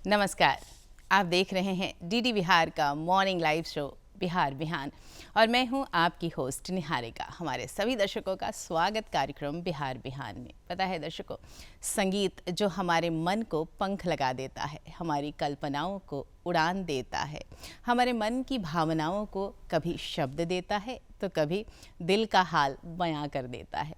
नमस्कार, आप देख रहे हैं डीडी बिहार का मॉर्निंग लाइव शो बिहार बिहान और मैं हूं आपकी होस्ट निहारिका। हमारे सभी दर्शकों का स्वागत कार्यक्रम बिहार बिहान में। पता है दर्शकों, संगीत जो हमारे मन को पंख लगा देता है, हमारी कल्पनाओं को उड़ान देता है, हमारे मन की भावनाओं को कभी शब्द देता है तो कभी दिल का हाल बयां कर देता है।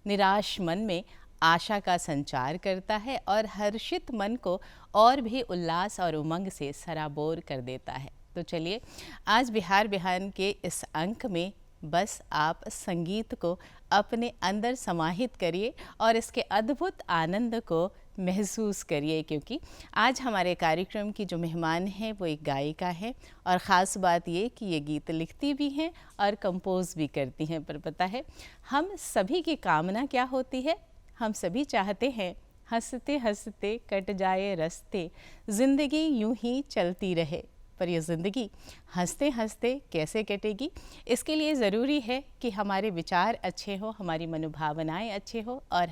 निराश मन में आशा का संचार करता है और हर्षित मन को और भी उल्लास और उमंग से सराबोर कर देता है। तो चलिए आज बिहार बिहान के इस अंक में बस आप संगीत को अपने अंदर समाहित करिए और इसके अद्भुत आनंद को महसूस करिए, क्योंकि आज हमारे कार्यक्रम की जो मेहमान हैं वो एक गायिका है और ख़ास बात ये कि ये गीत लिखती भी हैं और कंपोज भी करती हैं। पर पता है हम सभी की कामना क्या होती है? हम सभी चाहते हैं हंसते हंसते कट जाए रस्ते, ज़िंदगी यूं ही चलती रहे। पर ये ज़िंदगी हंसते हंसते कैसे कटेगी? इसके लिए ज़रूरी है कि हमारे विचार अच्छे हो, हमारी मनोभावनाएं अच्छे हो और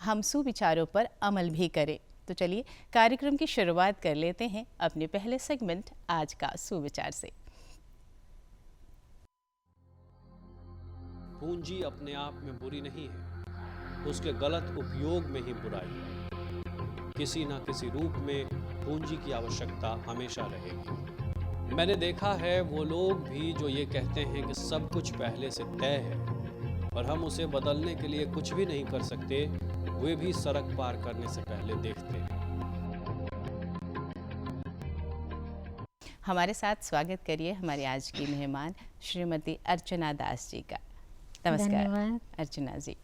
हम सुविचारों पर अमल भी करें। तो चलिए कार्यक्रम की शुरुआत कर लेते हैं अपने पहले सेगमेंट आज का सुविचार से। पूंजी अपने आप में बुरी नहीं है, उसके गलत उपयोग में ही बुराई है। किसी न किसी रूप में पूंजी की आवश्यकता हमेशा रहेगी। मैंने देखा है वो लोग भी जो ये कहते हैं कि सब कुछ पहले से तय है और हम उसे बदलने के लिए कुछ भी नहीं कर सकते, वे भी सड़क पार करने से पहले देखते हैं। हमारे साथ स्वागत करिए हमारी आज की मेहमान श्रीमती अर्चना दास जी का। नमस्कार। धन्यवाद। अर्चना जी।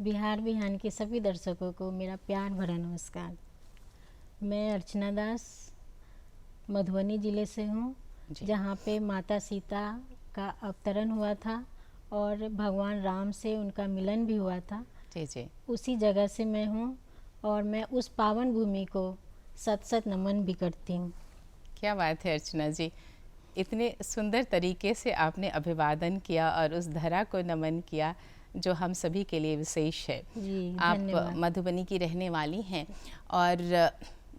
बिहार बिहान के सभी दर्शकों को मेरा प्यार भरा नमस्कार। मैं अर्चना दास मधुबनी ज़िले से हूँ, जहाँ पे माता सीता का अवतरण हुआ था और भगवान राम से उनका मिलन भी हुआ था। जी जी। उसी जगह से मैं हूँ और मैं उस पावन भूमि को सत सत नमन भी करती हूँ। क्या बात है अर्चना जी, इतने सुंदर तरीके से आपने अभिवादन किया और उस धरा को नमन किया जो हम सभी के लिए विशेष है। आप मधुबनी की रहने वाली हैं और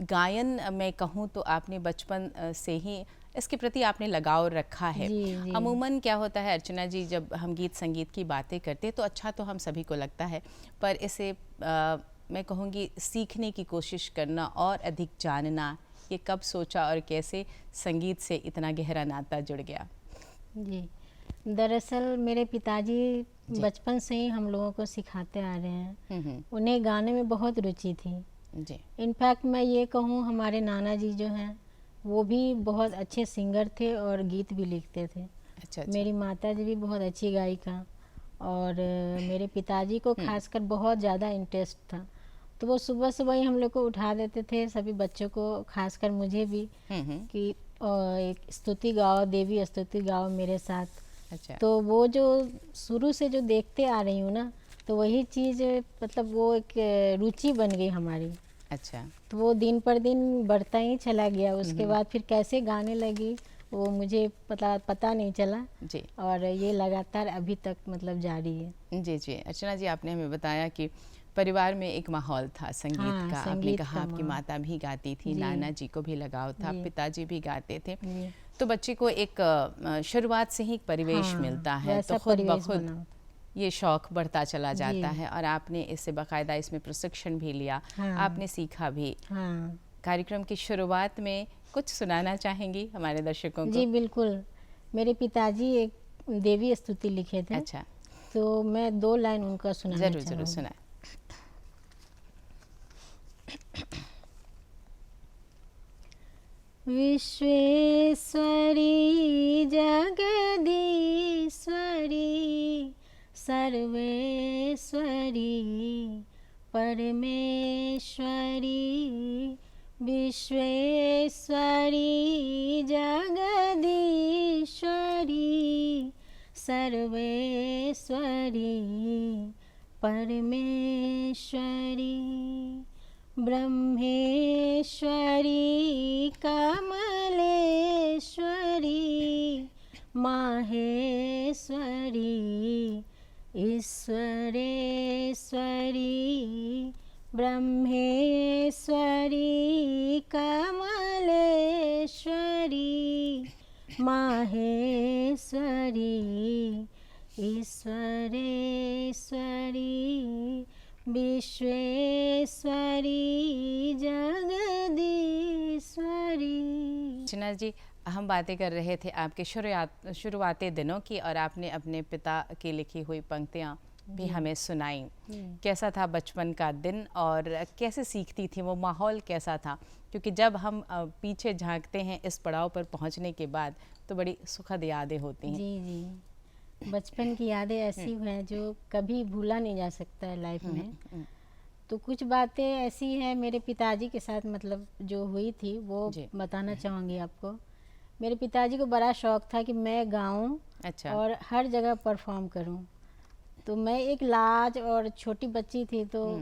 गायन मैं कहूँ तो आपने बचपन से ही इसके प्रति आपने लगाव रखा है। अमूमन क्या होता है अर्चना जी, जब हम गीत संगीत की बातें करते हैं तो अच्छा तो हम सभी को लगता है, पर इसे मैं कहूँगी सीखने की कोशिश करना और अधिक जानना, ये कब सोचा और कैसे संगीत से इतना गहरा नाता जुड़ गया? जी, दरअसल मेरे पिताजी बचपन से ही हम लोगों को सिखाते आ रहे हैं। उन्हें गाने में बहुत रुचि थी जी। इनफैक्ट मैं ये कहूँ, हमारे नाना जी जो हैं वो भी बहुत अच्छे सिंगर थे और गीत भी लिखते थे। अच्छा। मेरी माता जी भी बहुत अच्छी गायिका और मेरे पिताजी को खासकर बहुत ज़्यादा इंटरेस्ट था, तो वो सुबह सुबह ही हम लोग को उठा देते थे, सभी बच्चों को, खासकर मुझे भी, कि एक स्तुति गाओ, देवी स्तुति गाओ मेरे साथ। अच्छा। तो वो जो शुरू से जो देखते आ रही हूँ ना, तो वही चीज़ मतलब वो एक रुचि बन गई हमारी। अच्छा। तो वो दिन पर दिन बढ़ता ही चला गया। उसके बाद फिर कैसे गाने लगी वो मुझे पता नहीं चला जी, और ये लगातार अभी तक मतलब जारी है। जी जी। अर्चना जी, आपने हमें बताया कि परिवार में एक माहौल था संगीत का। आपने कहा आपकी माता भी गाती थी, नाना जी को भी लगाव था, पिताजी भी गाते थे, तो बच्चे को एक शुरुआत से ही परिवेश मिलता है, तो खुद ब खुद ये शौक बढ़ता चला जाता है और आपने इससे बाकायदा इसमें प्रशिक्षण भी लिया। आपने सीखा भी। कार्यक्रम की शुरुआत में कुछ सुनाना चाहेंगी हमारे दर्शकों को? जी बिल्कुल। मेरे पिताजी एक देवी स्तुति लिखे थे। अच्छा। तो मैं 2 लाइन उनका सुनाना जरूर जरूर सुनाए। विश्वेश्वरी जगदीश्वरी सर्वेश्वरी परमेश्वरी, विश्वेश्वरी जगदीश्वरी सर्वेश्वरी परमेश्वरी, ब्रह्मेश्वरी कमलेश्वरी माहेश्वरी ईश्वरेश्वरी ब्रह्मेश्वरी कमलेश्वरी माहेश्वरी ईश्वरेश्वरी विश्वेश्वरी जगदीश्वरी। अर्चना जी, हम बातें कर रहे थे आपके शुरुआती दिनों की, और आपने अपने पिता की लिखी हुई पंक्तियाँ भी हमें सुनाई। कैसा था बचपन का दिन और कैसे सीखती थी, वो माहौल कैसा था? क्योंकि जब हम पीछे झांकते हैं इस पड़ाव पर पहुंचने के बाद तो बड़ी सुखद यादें होती हैं। जी जी, बचपन की यादें ऐसी हैं जो कभी भूला नहीं जा सकता है लाइफ में। तो कुछ बातें ऐसी हैं मेरे पिताजी के साथ, मतलब जो हुई थी वो बताना चाहूँगी आपको। मेरे पिताजी को बड़ा शौक था कि मैं गाऊं, अच्छा, और हर जगह परफॉर्म करूं। तो मैं एक लाज और छोटी बच्ची थी, तो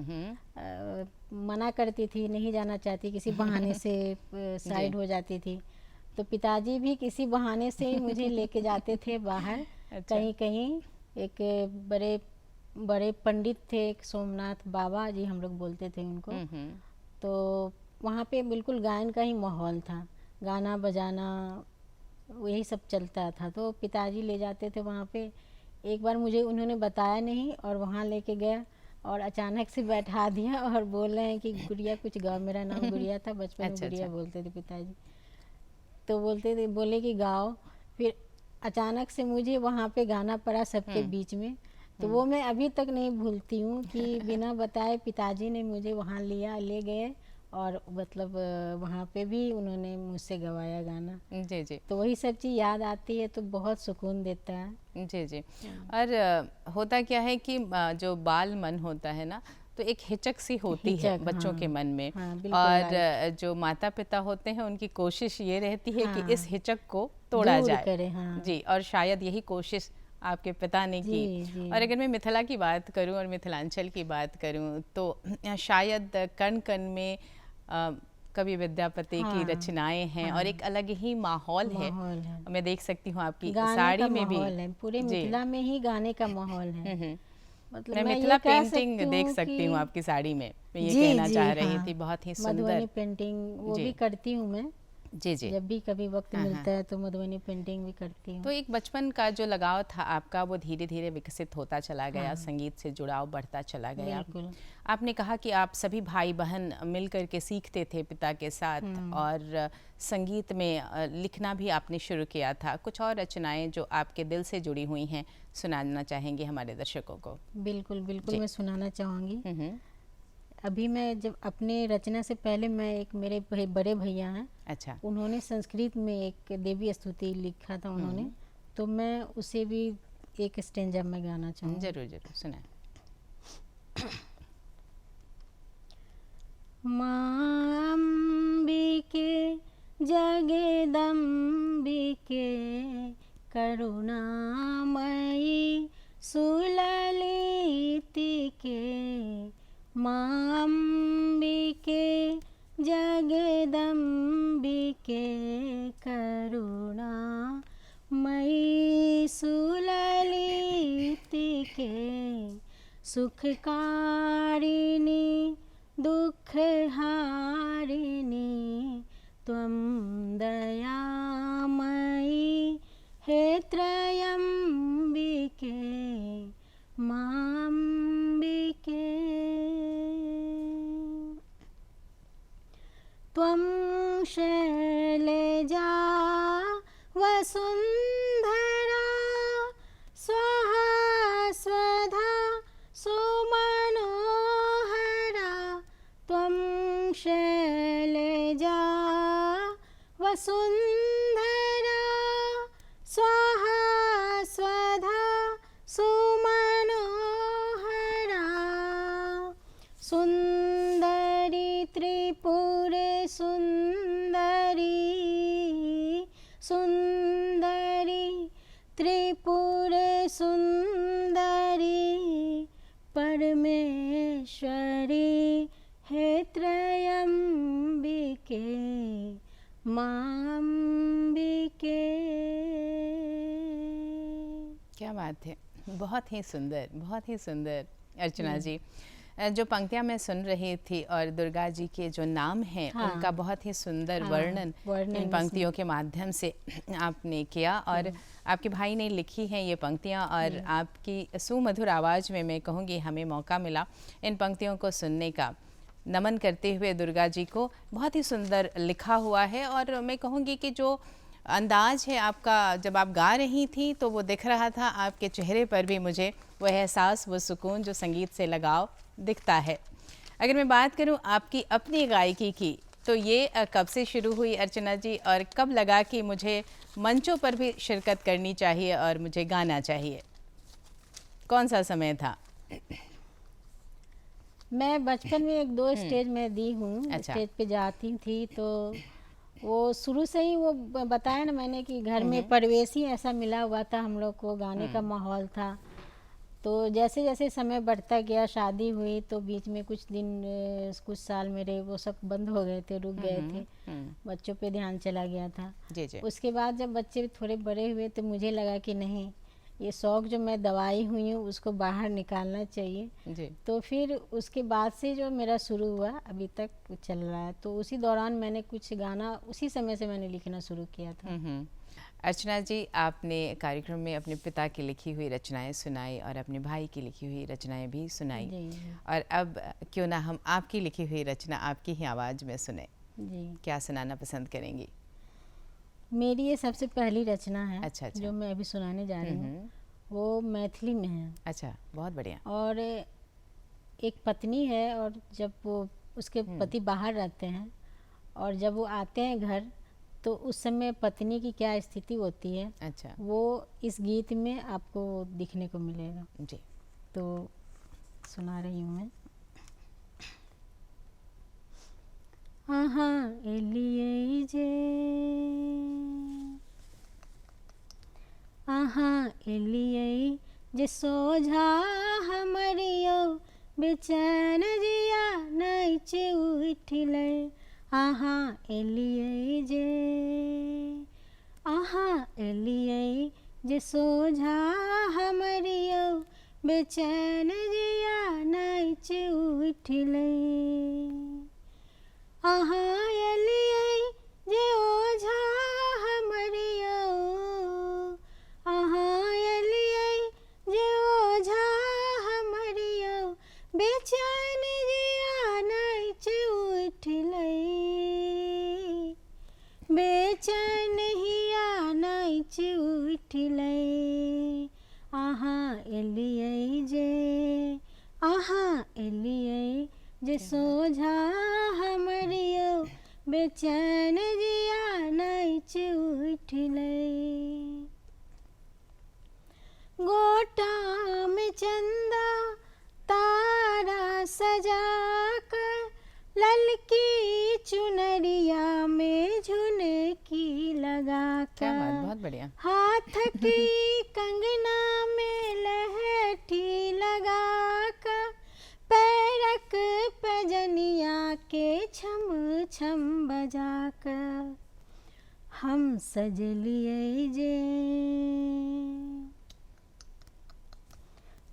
मना करती थी, नहीं जाना चाहती, किसी बहाने से साइड हो जाती थी। तो पिताजी भी किसी बहाने से ही मुझे लेके जाते थे बाहर। अच्छा। कहीं कहीं एक बड़े पंडित थे, एक सोमनाथ बाबा जी हम लोग बोलते थे उनको। तो वहाँ पे बिल्कुल गायन का ही माहौल था, गाना बजाना यही सब चलता था। तो पिताजी ले जाते थे वहाँ पे। एक बार मुझे उन्होंने बताया नहीं और वहाँ लेके गया और अचानक से बैठा दिया और बोल रहे हैं कि गुड़िया कुछ गाओ। मेरा नाम गुड़िया था, बचपन में गुड़िया बोलते थे पिताजी। तो बोले कि गाओ। फिर अचानक से मुझे वहाँ पे गाना पड़ा सबके बीच में। तो वो मैं अभी तक नहीं भूलती हूँ कि बिना बताए पिताजी ने मुझे वहाँ ले गए और मतलब वहाँ पे भी उन्होंने मुझसे गवाया गाना। जी जी। तो वही सब चीज़ याद आती है तो बहुत सुकून देता है। जी जी। और होता क्या है कि जो बाल मन होता है ना, तो एक हिचक सी होती है बच्चों के मन में। और जो माता पिता होते हैं उनकी कोशिश ये रहती है कि इस हिचक को तोड़ा जाए। जी, और शायद यही कोशिश आपके पिता ने की। और अगर मैं मिथिला की बात करूं और मिथिलांचल की बात करूं तो शायद कण कण में कवि विद्यापति की रचनाएं हैं और एक अलग ही माहौल है। मैं देख सकती हूँ आपकी साड़ी में भी पूरे मिथिला में ही गाने का माहौल है। मतलब मैं मिथिला पेंटिंग देख सकती हूँ आपकी साड़ी में, मैं ये कहना चाह रही थी। बहुत ही सुंदर मधुबनी पेंटिंग वो भी करती हूँ मैं। जी जी, जब भी कभी वक्त मिलता है तो मधुबनी पेंटिंग भी करती हूँ। तो एक बचपन का जो लगाव था आपका वो धीरे धीरे विकसित होता चला गया। संगीत से जुड़ाव बढ़ता चला गया। आपने कहा कि आप सभी भाई बहन मिल कर के सीखते थे पिता के साथ, और संगीत में लिखना भी आपने शुरू किया था। कुछ और रचनाएं जो आपके दिल से जुड़ी हुई हैं सुनाना चाहेंगे हमारे दर्शकों को? बिल्कुल बिल्कुल, मैं सुनाना चाहूँगी। अभी मैं जब अपने रचना से पहले मैं एक मेरे बड़े भैया हैं, अच्छा, उन्होंने संस्कृत में एक देवी स्तुति लिखा था उन्होंने, तो मैं उसे भी एक स्टेंजा में गाना चाहूँगी। जरूर जरूर सुनाएं। माँ अम्बिके जगदम्बिके करुणामयी सुललितिके, माँ अम्बिके जगदम्बिके करुणामयी सुललितिके, सुखकारिणी दुःखहारिणी त्वं दयामयी हे त्रयम्बिके माम्बिके, त्वं शैलजा वसुन्धरा स्वाहा स्वधा सुमनोहरा, त्वं शैलजा वसुन्धरा स्वाहा स्वधा सुमनोहरा, सुन्दरी त्रिपुर सुन्दरी, सुन्दरी त्रिपुर सुन्दरी परमेश्वरी हे त्रयम्बिके माम्बिके। क्या बात है, बहुत ही सुंदर, बहुत ही सुंदर अर्चना जी। जो पंक्तियां मैं सुन रही थी और दुर्गा जी के जो नाम हैं हाँ, उनका बहुत ही सुंदर हाँ, वर्णन वर्णन इन पंक्तियों के माध्यम से आपने किया और आपके भाई ने लिखी हैं ये पंक्तियां और आपकी सुमधुर आवाज़ में मैं कहूँगी हमें मौका मिला इन पंक्तियों को सुनने का। नमन करते हुए दुर्गा जी को, बहुत ही सुंदर लिखा हुआ है और मैं कहूँगी कि जो अंदाज है आपका जब आप गा रही थी तो वो दिख रहा था आपके चेहरे पर भी, मुझे वो एहसास, वो सुकून जो संगीत से लगाव दिखता है। अगर मैं बात करूं आपकी अपनी गायकी की तो ये कब से शुरू हुई अर्चना जी और कब लगा कि मुझे मंचों पर भी शिरकत करनी चाहिए और मुझे गाना चाहिए? कौन सा समय था? मैं बचपन में एक दो स्टेज में दी हूँ। अच्छा। स्टेज पे जाती थी तो वो शुरू से ही वो बताया ना मैंने कि घर में परिवेश ही ऐसा मिला हुआ था, हम लोग को गाने का माहौल था। तो जैसे जैसे समय बढ़ता गया, शादी हुई तो बीच में कुछ दिन कुछ साल मेरे वो सब बंद हो गए थे, रुक गए थे, बच्चों पे ध्यान चला गया था। जी जी। उसके बाद जब बच्चे थोड़े बड़े हुए तो मुझे लगा कि नहीं, ये शौक़ जो मैं दवाई हुई हूँ उसको बाहर निकालना चाहिए जी। तो फिर उसके बाद से जो मेरा शुरू हुआ अभी तक चल रहा है। तो उसी दौरान मैंने कुछ गाना उसी समय से मैंने लिखना शुरू किया था। अर्चना जी, आपने कार्यक्रम में अपने पिता की लिखी हुई रचनाएं सुनाई और अपने भाई की लिखी हुई रचनाएं भी सुनाई जी। और अब क्यों ना हम आपकी लिखी हुई रचना आपकी ही आवाज़ में सुने। जी, क्या सुनाना पसंद करेंगी? मेरी ये सबसे पहली रचना है। अच्छा, अच्छा। जो मैं अभी सुनाने जा रही हूँ वो मैथिली में है। अच्छा, बहुत बढ़िया। और एक पत्नी है और जब वो उसके पति बाहर रहते हैं और जब वो आते हैं घर तो उस समय पत्नी की क्या स्थिति होती है, अच्छा। वो इस गीत में आपको दिखने को मिलेगा। जी। तो सुना रही हूँ मैं। आहा एलिये जे, आहा एलिये जे सोझा हमरियो बेचैन जिया नाच उठिले। आहा एलिये जे, आहा एलिये जे सोझा हमरियो बेचैन जिया नाच उठिले। आहा एलिये जे ओझा हमरियो, आहा एलिये जे ओझा हमरियो बेचैन जिया नाच उठिले। बेचैन हिया नाच उठिले। आहा एलिये जे, आहा एलिये जे सोझा हमरियो बेचैन जिया नाच उठिले। गोटा में चंदा तारा सजा कर ललकी चुनरिया में झुनकी लगा क्या बात, कर, बहुत बढ़िया। हाथ की कंगना में लहठी लगा कर, पैरक पैजनिया के छम छम बजा कर, हम सजलिए जे,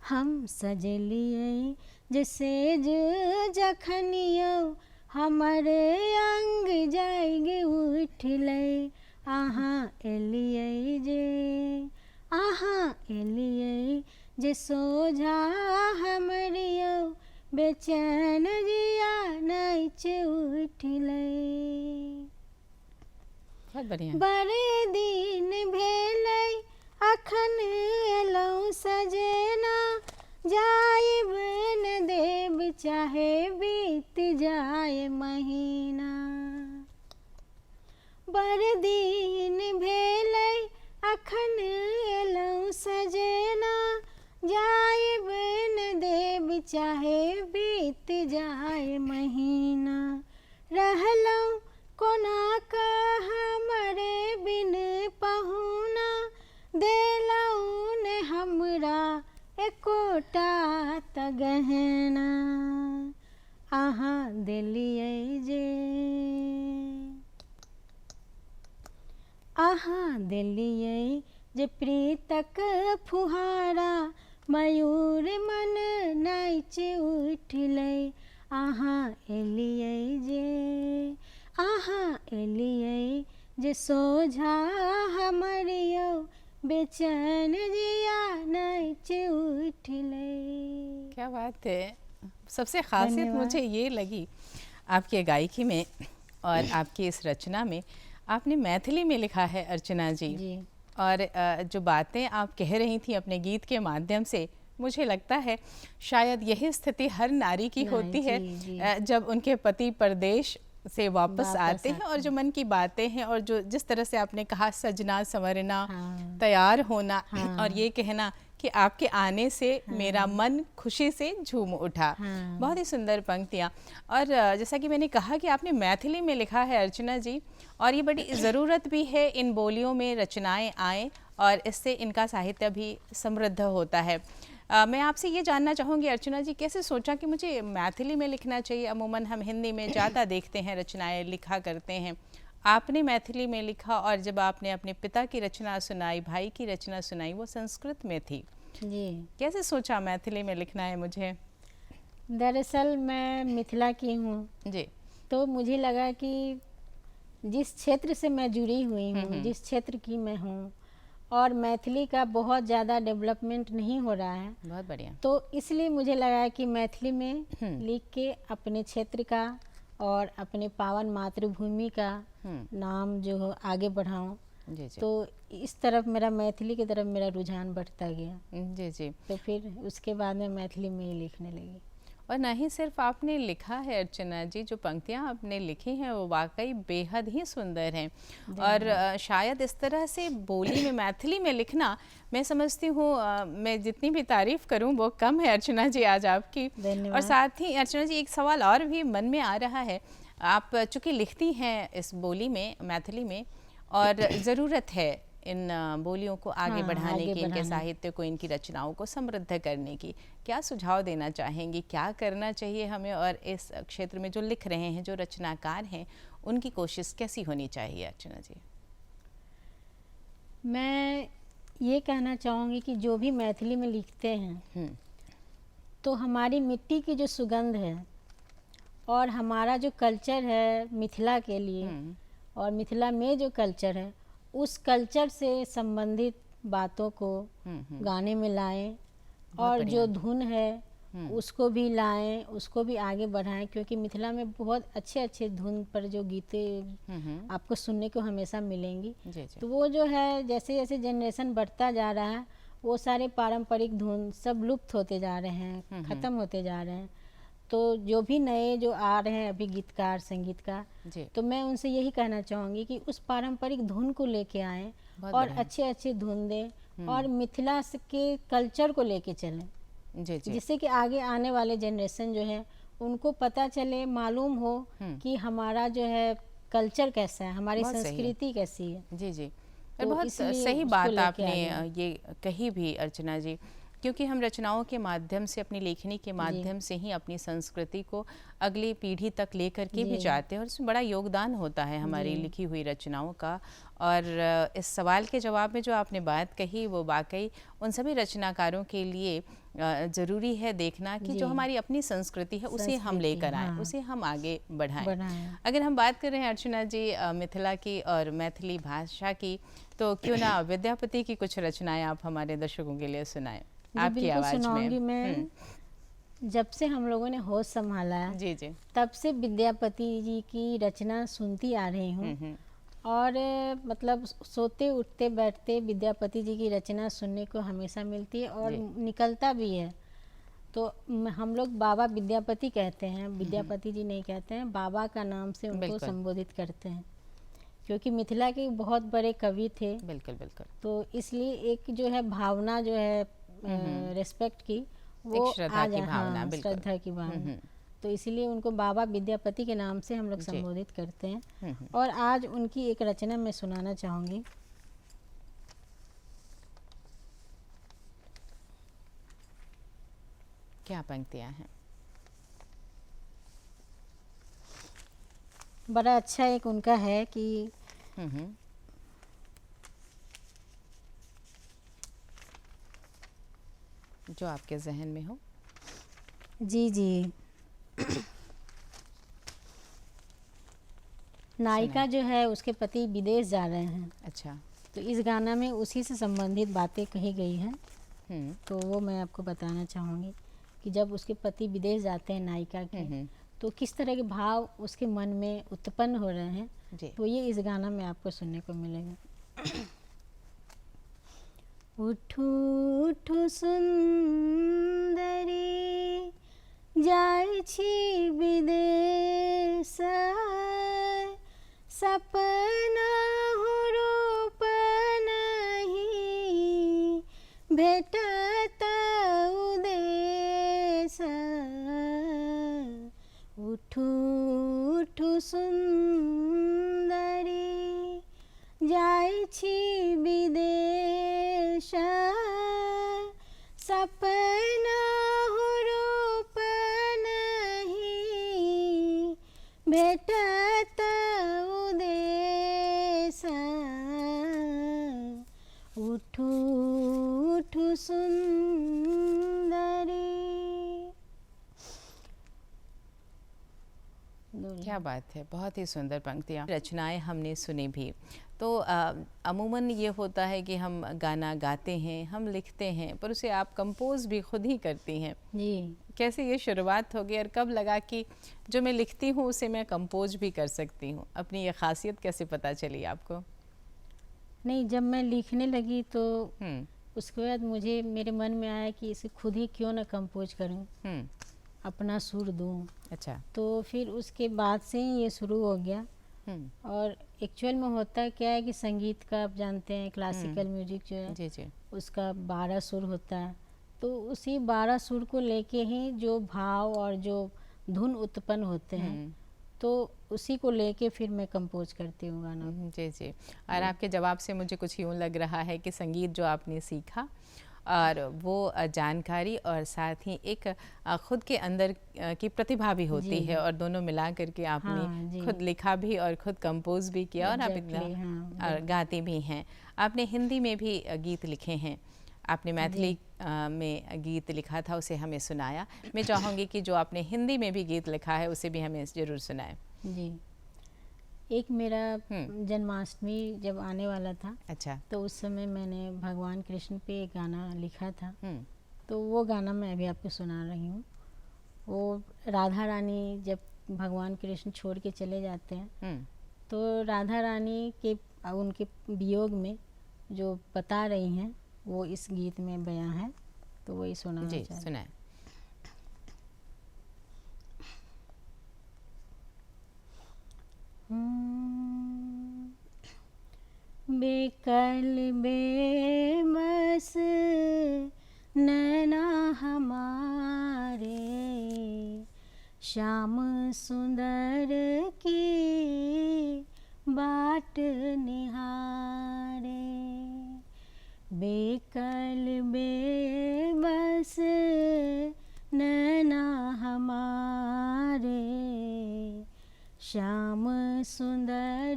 हम सजलिए जे सेज जखनियो हमरे अंग जाग उठिले। आहा एलिये जे, आहा एलिये जे सोझा हमरियो बेचैन जिया नाच उठिले। बहुत बढ़िया। बड़े दिन भेलै अखन एलौं सजना, जाइब न देब चाहे बीत जाए महीना। बड़ दिन भेलै अखन एलौं सजना, जाइब न देब चाहे बीत जाए महीना। रहलौं कोना का हमरे बिन पहुना, देलौं ने हमरा एकोटा त गहना। आहा देलिये जे, आहा देलिये जे प्रीतक फुहारा मयूर मन नाच उठलै, अहाँ एलियै जे सोझा हमर यौ, बेचैन जिया नाच उठलै। क्या बात है। सबसे खासियत मुझे ये लगी आपके गायकी में और आपकी इस रचना में, आपने मैथिली में लिखा है अर्चना जी। और जो बातें आप कह रही थी अपने गीत के माध्यम से, मुझे लगता है शायद यही स्थिति हर नारी की होती है जब उनके पति परदेश से वापस आते हैं, और जो मन की बातें हैं और जो जिस तरह से आपने कहा सजना संवरना, तैयार होना, और ये कहना कि आपके आने से मेरा मन खुशी से झूम उठा। बहुत ही सुंदर पंक्तियाँ। और जैसा कि मैंने कहा कि आपने मैथिली में लिखा है अर्चना जी, और ये बड़ी ज़रूरत भी है इन बोलियों में रचनाएं आएँ और इससे इनका साहित्य भी समृद्ध होता है। मैं आपसे ये जानना चाहूँगी अर्चना जी, कैसे सोचा कि मुझे मैथिली में लिखना चाहिए? अमूमन हम हिंदी में ज़्यादा देखते हैं, रचनाएं लिखा करते हैं, आपने मैथिली में लिखा, और जब आपने अपने पिता की रचना सुनाई, भाई की रचना सुनाई, वो संस्कृत में थी जी। कैसे सोचा मैथिली में लिखना है मुझे? दरअसल मैं मिथिला की हूँ जी, तो मुझे लगा कि जिस क्षेत्र से मैं जुड़ी हुई हूँ, जिस क्षेत्र की मैं हूँ, और मैथिली का बहुत ज़्यादा डेवलपमेंट नहीं हो रहा है, बहुत बढ़िया, तो इसलिए मुझे लगा कि मैथिली में लिख के अपने क्षेत्र का और अपने पावन मातृभूमि का नाम जो हो आगे बढ़ाऊं। जी जी। तो इस तरफ मेरा मैथिली की तरफ मेरा रुझान बढ़ता गया। जी जी। तो फिर उसके बाद में मैथिली में ही लिखने लगी। और ना ही सिर्फ आपने लिखा है अर्चना जी, जो पंक्तियाँ आपने लिखी हैं वो वाकई बेहद ही सुंदर हैं। और शायद इस तरह से बोली में मैथिली में लिखना, मैं समझती हूँ मैं जितनी भी तारीफ़ करूँ वो कम है अर्चना जी आज आपकी। और साथ ही अर्चना जी एक सवाल और भी मन में आ रहा है, आप चूँकि लिखती हैं इस बोली में, मैथिली में, और ज़रूरत है इन बोलियों को आगे बढ़ाने की, इनके साहित्य को, इनकी रचनाओं को समृद्ध करने की, क्या सुझाव देना चाहेंगी? क्या करना चाहिए हमें, और इस क्षेत्र में जो लिख रहे हैं, जो रचनाकार हैं, उनकी कोशिश कैसी होनी चाहिए अर्चना जी? मैं ये कहना चाहूँगी कि जो भी मैथिली में लिखते हैं तो हमारी मिट्टी की जो सुगंध है और हमारा जो कल्चर है मिथिला के लिए, और मिथिला में जो कल्चर है, उस कल्चर से संबंधित बातों को गाने में लाएं, और जो धुन है उसको भी लाएं, उसको भी आगे बढ़ाएं, क्योंकि मिथिला में बहुत अच्छे अच्छे धुन पर जो गीतें आपको सुनने को हमेशा मिलेंगी। तो वो जो है जैसे जैसे जनरेशन बढ़ता जा रहा है, वो सारे पारंपरिक धुन सब लुप्त होते जा रहे हैं, ख़त्म होते जा रहे हैं। तो जो भी नए जो आ रहे हैं अभी गीतकार, संगीतकार, तो मैं उनसे यही कहना चाहूँगी कि उस पारंपरिक धुन को लेके आएँ और अच्छे अच्छे धुन दें और मिथिला के कल्चर को लेके चलें, जिससे कि आगे आने वाले जनरेशन जो है उनको पता चले, मालूम हो कि हमारा जो है कल्चर कैसा है, हमारी संस्कृति कैसी है। जी जी। और बहुत सही बात आपने ये कही भी अर्चना जी, क्योंकि हम रचनाओं के माध्यम से, अपनी लेखनी के माध्यम से ही अपनी संस्कृति को अगली पीढ़ी तक लेकर के भी जाते हैं, और इसमें बड़ा योगदान होता है हमारी लिखी हुई रचनाओं का। और इस सवाल के जवाब में जो आपने बात कही, वो वाकई उन सभी रचनाकारों के लिए ज़रूरी है देखना कि जो हमारी अपनी संस्कृति है उसे हम लेकर आएँ, उसे हम आगे बढ़ाएं। अगर हम बात कर रहे हैं अर्चना जी मिथिला की और मैथिली भाषा की, तो क्यों ना विद्यापति की कुछ रचनाएं आप हमारे दर्शकों के लिए सुनाएं आपकी आवाज़ में। मैं जब से हम लोगों ने होश संभाला है, जी जी, तब से विद्यापति जी की रचना सुनती आ रही हूँ, और मतलब सोते उठते बैठते विद्यापति जी की रचना सुनने को हमेशा मिलती है और निकलता भी है। तो हम लोग बाबा विद्यापति कहते हैं, विद्यापति जी नहीं कहते हैं, बाबा का नाम से उनको संबोधित करते हैं, क्योंकि मिथिला के बहुत बड़े कवि थे। बिल्कुल बिल्कुल। तो इसलिए एक जो है भावना जो है रेस्पेक्ट की, वो श्रद्धा की भावना, श्रद्धा की भावना, तो इसीलिए उनको बाबा विद्यापति के नाम से हम लोग संबोधित करते हैं। और आज उनकी एक रचना मैं सुनाना चाहूँगी। क्या पंक्तियाँ हैं? बड़ा अच्छा एक उनका है कि जो आपके जहन में हो। जी जी। नायिका जो है उसके पति विदेश जा रहे हैं। अच्छा। तो इस गाना में उसी से संबंधित बातें कही गई हैं। तो वो मैं आपको बताना चाहूँगी कि जब उसके पति विदेश जाते हैं नायिका के, तो किस तरह के भाव उसके मन में उत्पन्न हो रहे हैं, तो ये इस गाना में आपको सुनने को मिलेगा। उठू उठू सुंदरी जाय छी विदेश, सपना हो रूप नहीं भेटत उदेश। उठू उठू सुंदरी जाय छी विदेश, सपना हो रूप नहीं भेटत उदेश। उठू उठू सुंदरी। क्या बात है, बहुत ही सुंदर पंक्तियाँ, रचनाएं हमने सुनी भी। तो अमूमन ये होता है कि हम गाना गाते हैं, हम लिखते हैं, पर उसे आप कंपोज भी खुद ही करती हैं जी। कैसे ये शुरुआत होगी और कब लगा कि जो मैं लिखती हूँ उसे मैं कंपोज भी कर सकती हूँ? अपनी ये खासियत कैसे पता चली आपको? नहीं, जब मैं लिखने लगी तो उसके बाद मुझे मेरे मन में आया कि इसे खुद ही क्यों ना कंपोज करूँ, अपना सुर दूँ। अच्छा। तो फिर उसके बाद से ही ये शुरू हो गया। और एक्चुअल में होता क्या है कि संगीत का आप जानते हैं, क्लासिकल म्यूजिक जो है जी जी, उसका 12 सुर होता है। तो उसी 12 सुर को लेके ही जो भाव और जो धुन उत्पन्न होते हैं, तो उसी को लेके फिर मैं कंपोज करती हूँ गाना। जी जी। और आपके जवाब से मुझे कुछ यूँ लग रहा है कि संगीत जो आपने सीखा और वो जानकारी और साथ ही एक खुद के अंदर की प्रतिभा भी होती है, और दोनों मिला करके आपने खुद लिखा भी और खुद कंपोज भी किया, और आप इतना गाती भी हैं। आपने हिंदी में भी गीत लिखे हैं, आपने मैथिली में गीत लिखा था, उसे हमें सुनाया। मैं चाहूँगी कि जो आपने हिंदी में भी गीत लिखा है उसे भी हमें ज़रूर सुनाएं। जी। एक मेरा जन्माष्टमी जब आने वाला था, अच्छा, तो उस समय मैंने भगवान कृष्ण पे एक गाना लिखा था। तो वो गाना मैं अभी आपको सुना रही हूँ। वो राधा रानी जब भगवान कृष्ण छोड़ के चले जाते हैं, तो राधा रानी के उनके वियोग में जो बता रही हैं वो इस गीत में बयां है, तो वही सुनाना चाहती हूँ। सुनाएं। बेकल बेबस नैना हमारे, श्याम सुंदर की बाट निहारे। बेकल बेबस नैना हमारे, श्याम सुंदर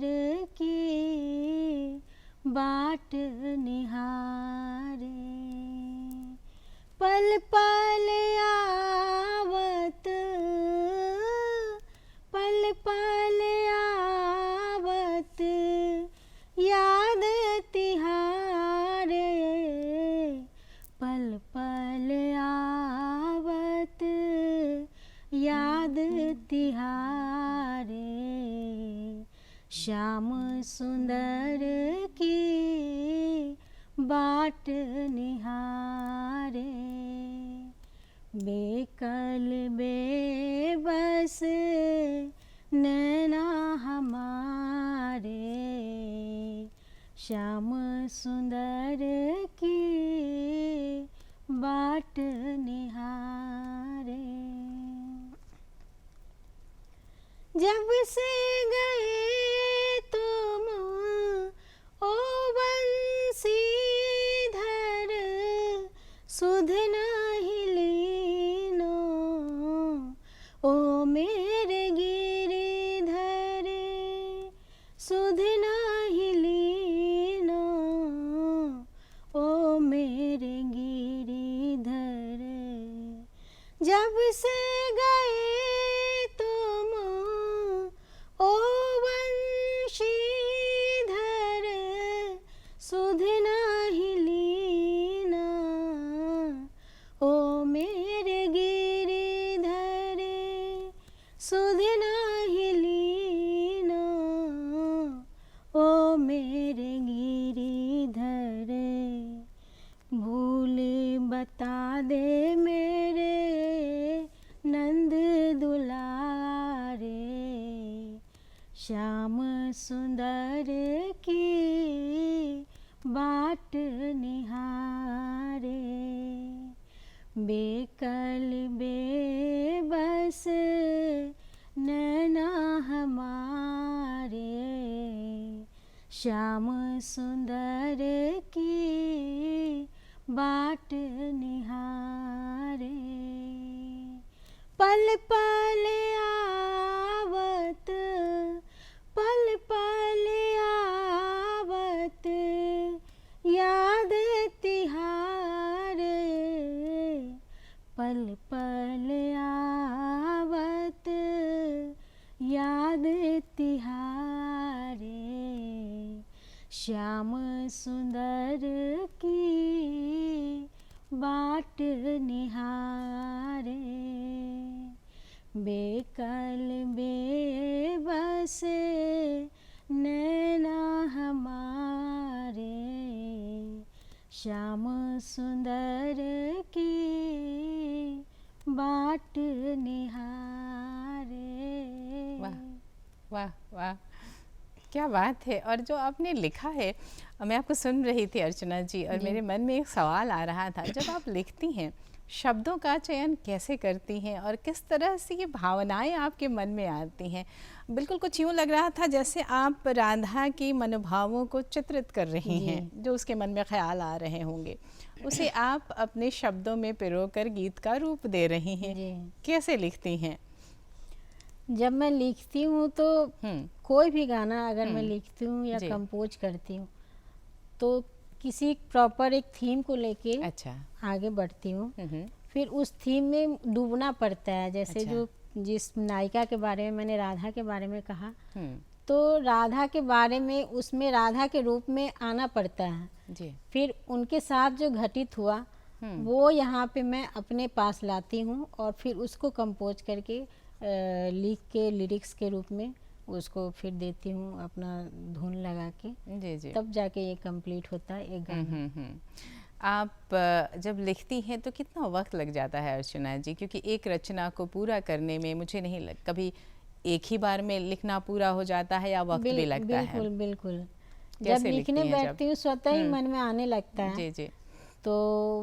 की बाट निहारे। पल पल आवत, पल पल आवत याद तिहारे। पल पल आवत याद तिहारे, श्याम सुंदर की बाट निहारे। बेकल बेबस नैना हमारे, श्याम सुंदर की बाट निहारे। जब से गए तुम ओ बंसीधर, सुध नहीं लीनो ओ मेरे गिरिधर। सुध नहीं लीनो ओ मेरे गिरिधर, जब से गए तुम ओ वंशीधर, सुध नाही लीना, ओ मेरे गिरिधर, सुध नाही लीना, ओ मेरे गिरिधर। भूल बता दे मेरे नंद दुलारे, श्याम सुंदर की बाट निहारे। बेकल बेबस नैना हमारे, श्याम सुंदर की बाट निहारे। पल पल आवत, पल पल आवत, याद तिहारे, पल पल आवत, याद तिहारे। श्याम सुंदर की बाट निहारे। बेकल बेबस नैना हमारे, श्याम सुंदर की बाट निहारे। वाह वाह वाह, क्या बात है। और जो आपने लिखा है, मैं आपको सुन रही थी अर्चना जी, और मेरे मन में एक सवाल आ रहा था, जब आप लिखती हैं शब्दों का चयन कैसे करती हैं और किस तरह से ये भावनाएं आपके मन में आती हैं? बिल्कुल कुछ यूँ लग रहा था जैसे आप राधा की मनोभावों को चित्रित कर रही हैं, जो उसके मन में ख्याल आ रहे होंगे, उसे आप अपने शब्दों में पिरोकर गीत का रूप दे रही हैं। कैसे लिखती हैं? जब मैं लिखती हूँ तो कोई भी गाना अगर मैं लिखती हूँ या कंपोज करती हूँ तो किसी प्रॉपर एक थीम को लेके अच्छा आगे बढ़ती हूँ। फिर उस थीम में डूबना पड़ता है। जैसे जो जिस नायिका के बारे में मैंने राधा के बारे में कहा, तो राधा के बारे में उसमें राधा के रूप में आना पड़ता है जी। फिर उनके साथ जो घटित हुआ वो यहाँ पे मैं अपने पास लाती हूँ और फिर उसको कंपोज करके लिख के लिरिक्स के रूप में उसको फिर देती हूँ अपना धुन लगा के। जी जी। तब जाके ये कंप्लीट होता है एक गाना। आप जब लिखती हैं तो कितना वक्त लग जाता है अर्चना जी? क्योंकि एक रचना को पूरा करने में मुझे नहीं कभी एक ही बार में लिखना पूरा हो जाता है या वक्त भी लगता है? बिल्कुल बिल्कुल। जब लिखने बैठती हूँ स्वतः ही मन में आने लगता है। जी जी। तो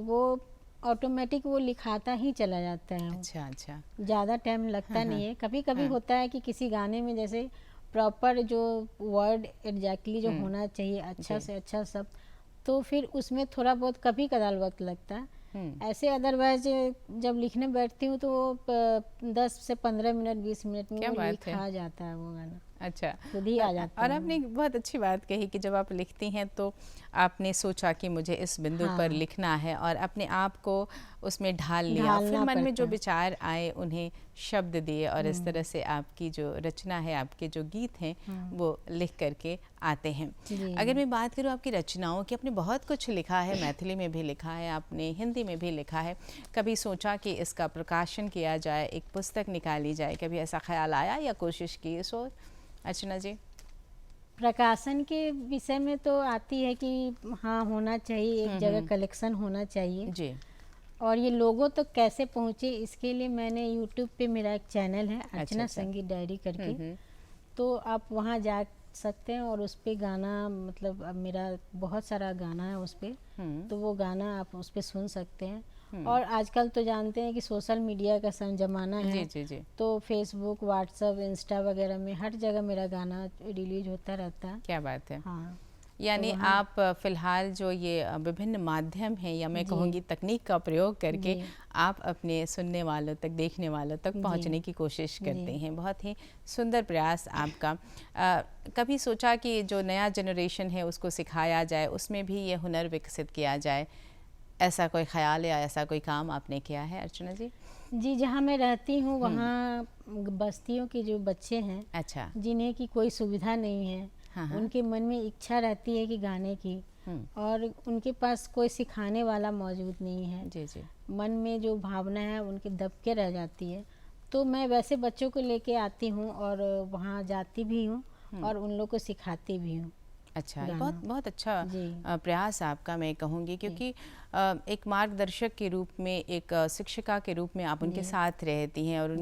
वो ऑटोमेटिक वो लिखाता ही चला जाता है। अच्छा अच्छा। ज़्यादा टाइम लगता नहीं है। कभी कभी होता है कि किसी गाने में जैसे प्रॉपर जो वर्ड एग्जैक्टली जो होना चाहिए अच्छा से अच्छा सब, तो फिर उसमें थोड़ा बहुत कभी कदार वक्त लगता है। ऐसे अदरवाइज जब लिखने बैठती हूँ तो 10 से 15 मिनट 20 मिनट में वो लिखा जाता है वो गाना। अच्छा, खुद ही आ जाता है। और आपने बहुत अच्छी बात कही कि जब आप लिखती हैं तो आपने सोचा कि मुझे इस बिंदु पर लिखना है और अपने आप को उसमें ढाल लिया, फिर मन में जो विचार आए उन्हें शब्द दिए और इस तरह से आपकी जो रचना है, आपके जो गीत हैं वो लिख करके आते हैं। अगर मैं बात करूँ आपकी रचनाओं की, आपने बहुत कुछ लिखा है, मैथिली में भी लिखा है, आपने हिंदी में भी लिखा है। कभी सोचा कि इसका प्रकाशन किया जाए, एक पुस्तक निकाली जाए, कभी ऐसा ख्याल आया या कोशिश की इस ओर अर्चना जी? प्रकाशन के विषय में तो आती है कि हाँ होना चाहिए, एक जगह कलेक्शन होना चाहिए जी। और ये लोगों तक तो कैसे पहुँचे, इसके लिए मैंने यूट्यूब पे मेरा एक चैनल है अर्चना संगीत डायरी करके, तो आप वहाँ जा सकते हैं और उस पे गाना, मतलब अब मेरा बहुत सारा गाना है उस पे, तो वो गाना आप उस पे सुन सकते हैं। और आजकल तो जानते हैं कि सोशल मीडिया का ज़माना है। जी जी जी। तो फेसबुक, व्हाट्सएप, इंस्टा वगैरह में हर जगह मेरा गाना रिलीज होता रहता है। क्या बात है। हाँ, यानी तो आप फिलहाल जो ये विभिन्न माध्यम हैं या मैं कहूँगी तकनीक का प्रयोग करके आप अपने सुनने वालों तक, देखने वालों तक पहुँचने की कोशिश करते हैं। बहुत ही सुंदर प्रयास आपका। कभी सोचा कि जो नया जनरेशन है उसको सिखाया जाए, उसमें भी ये हुनर विकसित किया जाए? ऐसा कोई ख्याल या ऐसा कोई काम आपने किया है अर्चना जी? जी, जहाँ मैं रहती हूँ वहाँ बस्तियों के जो बच्चे हैं, अच्छा। जिन्हें की कोई सुविधा नहीं है, हाँ, हाँ। उनके मन में इच्छा रहती है कि गाने की, और उनके पास कोई सिखाने वाला मौजूद नहीं है। जी जी। मन में जो भावना है उनके दब के रह जाती है। तो मैं वैसे बच्चों को लेके आती हूँ और वहाँ जाती भी हूँ और उन लोग को सिखाती भी हूँ। अच्छा, ये बहुत बहुत अच्छा जी। प्रयास आपका, मैं कहूँगी, क्योंकि एक मार्गदर्शक के रूप में, एक शिक्षिका के रूप में आप उनके साथ रहती हैं और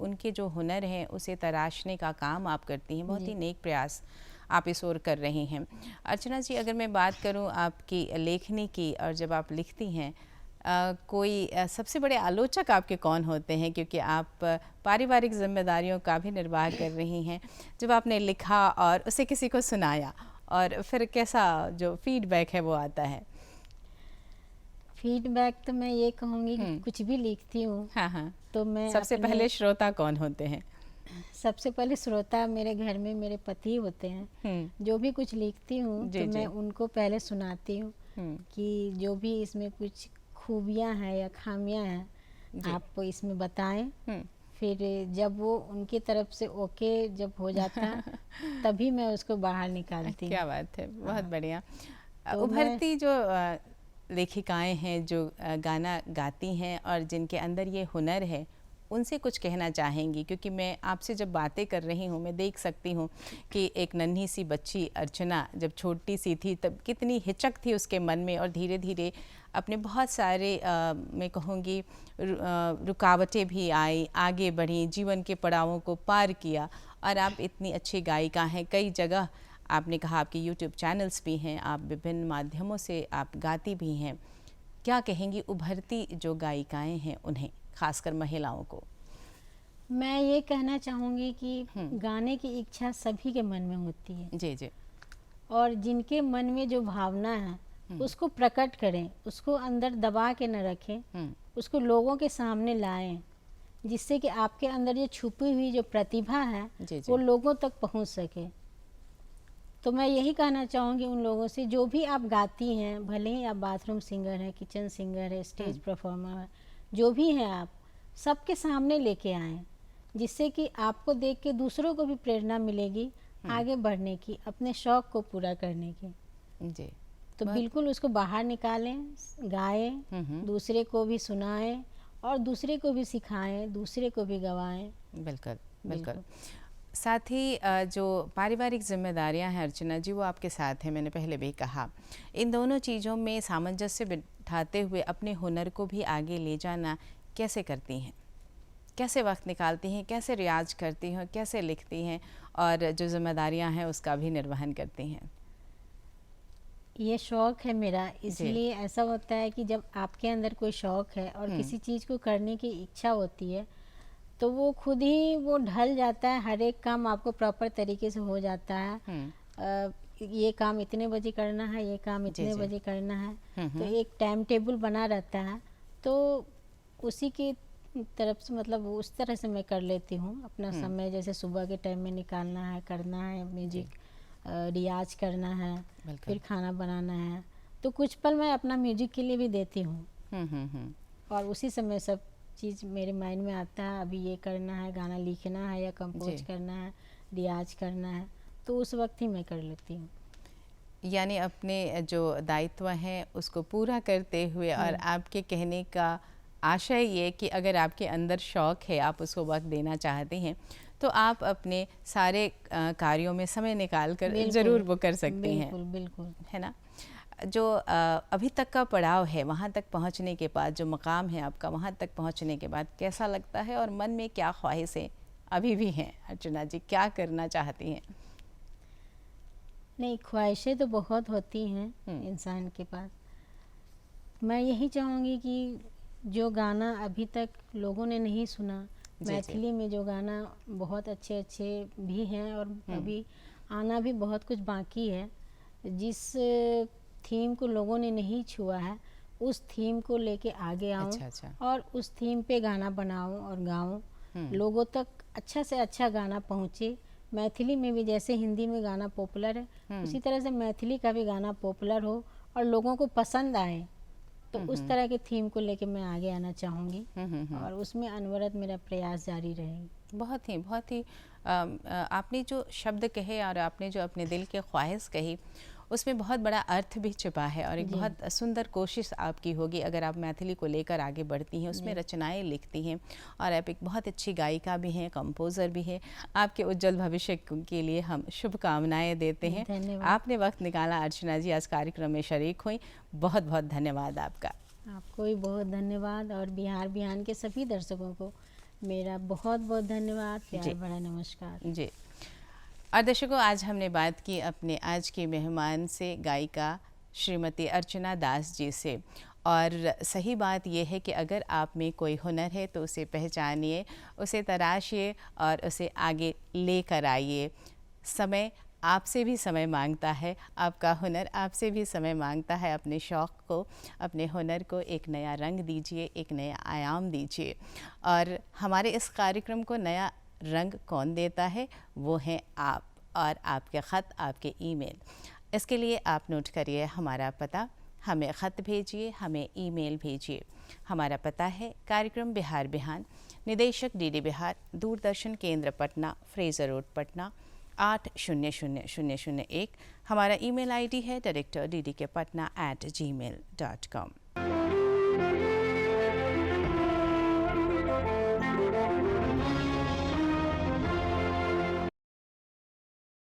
उनके जो हुनर हैं उसे तराशने का काम आप करती हैं। बहुत ही नेक प्रयास आप इस ओर कर रही हैं। अर्चना जी, अगर मैं बात करूं आपकी लेखनी की, और जब आप लिखती हैं, कोई सबसे बड़े आलोचक आपके कौन होते हैं? क्योंकि आप पारिवारिक जिम्मेदारियों का भी निर्वाह कर रही हैं। जब आपने लिखा और उसे किसी को सुनाया और फिर कैसा जो फीडबैक है वो आता है? फीडबैक तो मैं ये कहूँगी कि कुछ भी लिखती हूँ, हाँ हाँ, तो मैं सबसे पहले श्रोता कौन होते हैं? सबसे पहले श्रोता मेरे घर में मेरे पति होते हैं। जो भी कुछ लिखती हूँ तो मैं उनको पहले सुनाती हूँ कि जो भी इसमें कुछ खूबियाँ हैं या खामियाँ हैं आप इसमें बताएं। फिर जब वो उनकी तरफ से ओके जब हो जाता तभी मैं उसको बाहर निकालती हूँ। क्या बात है, बहुत बढ़िया। उभरती जो लेखिकाएं हैं जो गाना गाती हैं और जिनके अंदर ये हुनर है, उनसे कुछ कहना चाहेंगी? क्योंकि मैं आपसे जब बातें कर रही हूँ मैं देख सकती हूँ कि एक नन्ही सी बच्ची अर्चना जब छोटी सी थी तब कितनी हिचक थी उसके मन में, और धीरे धीरे अपने बहुत सारे मैं कहूँगी रुकावटें भी आई, आगे बढ़ी, जीवन के पड़ावों को पार किया, और आप इतनी अच्छी गायिका हैं। कई जगह आपने कहा आपके यूट्यूब चैनल्स भी हैं, आप विभिन्न माध्यमों से आप गाती भी हैं। क्या कहेंगी उभरती जो गायिकाएं हैं उन्हें, खासकर महिलाओं को? मैं ये कहना चाहूँगी कि गाने की इच्छा सभी के मन में होती है। जी जी। और जिनके मन में जो भावना है उसको प्रकट करें, उसको अंदर दबा के न रखें, उसको लोगों के सामने लाएं, जिससे कि आपके अंदर जो छुपी हुई जो प्रतिभा है वो लोगों तक पहुंच सके। तो मैं यही कहना चाहूँगी उन लोगों से, जो भी आप गाती हैं, भले ही आप बाथरूम सिंगर हैं, किचन सिंगर है, स्टेज परफॉर्मर है, जो भी हैं आप सबके सामने लेके आएँ, जिससे कि आपको देख के दूसरों को भी प्रेरणा मिलेगी आगे बढ़ने की, अपने शौक़ को पूरा करने की। जी। तो बिल्कुल उसको बाहर निकालें, गाएं, दूसरे को भी सुनाएं और दूसरे को भी सिखाएं, दूसरे को भी गवाएं। बिल्कुल बिल्कुल। साथ ही जो पारिवारिक जिम्मेदारियां हैं अर्चना जी, वो आपके साथ हैं, मैंने पहले भी कहा। इन दोनों चीज़ों में सामंजस्य बिठाते हुए अपने हुनर को भी आगे ले जाना कैसे करती हैं? कैसे वक्त निकालती हैं, कैसे रियाज करती हैं, कैसे लिखती हैं, और जो जिम्मेदारियां हैं उसका भी निर्वहन करती हैं? ये शौक़ है मेरा, इसलिए ऐसा होता है कि जब आपके अंदर कोई शौक़ है और किसी चीज़ को करने की इच्छा होती है तो वो खुद ही वो ढल जाता है, हर एक काम आपको प्रॉपर तरीके से हो जाता है। ये काम इतने बजे करना है, ये काम इतने बजे करना है, तो एक टाइम टेबल बना रहता है, तो उसी की तरफ से मतलब उस तरह से मैं कर लेती हूँ अपना समय। जैसे सुबह के टाइम में निकालना है, करना है म्यूजिक, रियाज करना है, फिर खाना बनाना है, तो कुछ पल मैं अपना म्यूजिक के लिए भी देती हूँ। और उसी समय सब चीज़ मेरे माइंड में आता है, अभी ये करना है, गाना लिखना है या कंपोज करना है, रियाज करना है, तो उस वक्त ही मैं कर लेती हूँ। यानी अपने जो दायित्व हैं उसको पूरा करते हुए, और आपके कहने का आशय ये कि अगर आपके अंदर शौक़ है, आप उसको वक्त देना चाहते हैं, तो आप अपने सारे कार्यों में समय निकाल कर ज़रूर वो कर सकती हैं। बिल्कुल बिल्कुल, है ना? जो अभी तक का पड़ाव है, वहाँ तक पहुँचने के बाद जो मकाम है आपका, वहाँ तक पहुँचने के बाद कैसा लगता है, और मन में क्या ख्वाहिशें अभी भी हैं अर्चना जी, क्या करना चाहती हैं? नहीं, ख्वाहिशें तो बहुत होती हैं इंसान के पास। मैं यही चाहूँगी कि जो गाना अभी तक लोगों ने नहीं सुना, मैथिली में जो गाना बहुत अच्छे अच्छे भी हैं और अभी आना भी बहुत कुछ बाकी है, जिस थीम को लोगों ने नहीं छुआ है उस थीम को लेके आगे आऊँ। और उस थीम पे गाना बनाऊँ और गाऊँ, लोगों तक अच्छा से अच्छा गाना पहुँचे। मैथिली में भी जैसे हिंदी में गाना पॉपुलर है, उसी तरह से मैथिली का भी गाना पॉपुलर हो और लोगों को पसंद आए, तो उस तरह के थीम को लेके मैं आगे आना चाहूँगी और उसमें अनवरत मेरा प्रयास जारी रहेगी। बहुत ही आपने जो शब्द कहे और आपने जो अपने दिल के ख्वाहिश कही, उसमें बहुत बड़ा अर्थ भी छिपा है और एक बहुत सुंदर कोशिश आपकी होगी अगर आप मैथिली को लेकर आगे बढ़ती हैं, उसमें रचनाएं लिखती हैं और आप एक बहुत अच्छी गायिका भी हैं, कंपोज़र भी हैं। आपके उज्जवल भविष्य के लिए हम शुभकामनाएं देते हैं। आपने वक्त निकाला अर्चना जी, आज कार्यक्रम में शरीक हुई, बहुत बहुत धन्यवाद आपका। आपको भी बहुत धन्यवाद और बिहार बिहान के सभी दर्शकों को मेरा बहुत बहुत धन्यवाद, प्यार भरा नमस्कार जी। और दर्शकों, आज हमने बात की अपने आज के मेहमान से, गायिका श्रीमती अर्चना दास जी से। और सही बात यह है कि अगर आप में कोई हुनर है तो उसे पहचानिए, उसे तराशिए और उसे आगे लेकर आइए। समय आपसे भी समय मांगता है, आपका हुनर आपसे भी समय मांगता है। अपने शौक़ को, अपने हुनर को एक नया रंग दीजिए, एक नया आयाम दीजिए। और हमारे इस कार्यक्रम को नया रंग कौन देता है? वो हैं आप और आपके ख़त, आपके ईमेल। इसके लिए आप नोट करिए हमारा पता, हमें ख़त भेजिए, हमें ईमेल भेजिए। हमारा पता है कार्यक्रम बिहार बिहान, निदेशक DD बिहार, दूरदर्शन केंद्र पटना, फ्रेज़र रोड पटना 800001। हमारा ईमेल ID है director@ddkpatna@gmail.com।